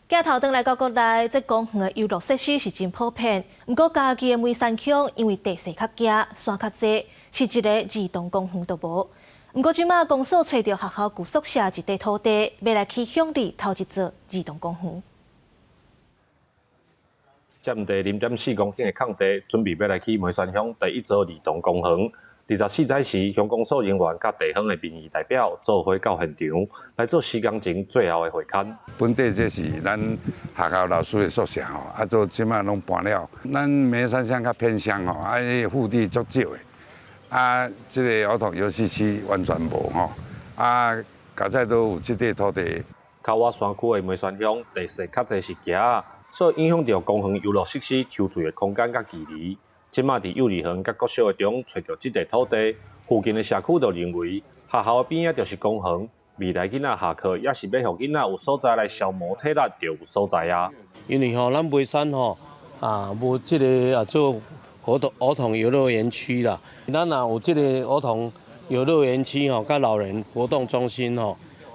镜头转来到国内，这公园的游乐设施是真普遍。不过，家己的梅山乡因为地势较狭、山较济，是一个儿童公园都无。不过，即马公所找到学校旧宿舍一块土地，要来去乡里头一座儿童公园。占地0.4公顷的空地，准备要来去梅山乡第一座儿童公园。24载时，乡公所人员甲地方的民意代表做伙到现场，来做施工前最后的会勘。本地这是咱学校老师的宿舍吼，做即马拢搬了。咱梅山乡较偏乡吼，腹地足少的，这个儿童游戏区完全无吼，现在都有这块土地。靠我山区的梅山乡地势较济是狭，所以影响到公园游乐设施抽退的空间甲距离。即马伫幼儿园甲国小的中找到这块土地，附近的社区就认为学校的边仔就是公园，未来囡仔下课也是要让囡仔有所在来消磨体力，就有所在啊。因为咱梅山无这个做儿童游乐园区啦，咱有这个儿童游乐园区甲老人活动中心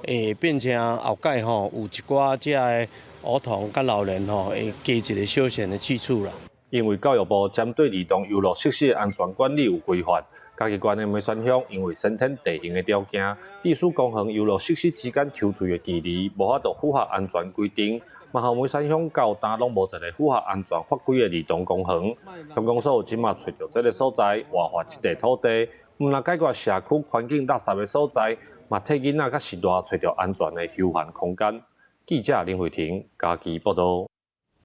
会变成后盖有一寡这个儿童甲老人会加一个休闲的去处啦。因为教育部针对儿童游乐设施的安全管理有规范，嘉义县的梅山乡因为先天地形的条件，地属公园游乐设施之间抽退的距离无法度符合安全规定，嘛和梅山乡到今拢无一个符合安全法规的儿童公园。乡公所即马找到这个所在，划发这块土地，唔但解决社区环境垃圾的所在，嘛替囡仔甲士大找到安全的休闲空间。记者林慧婷，嘉义报道。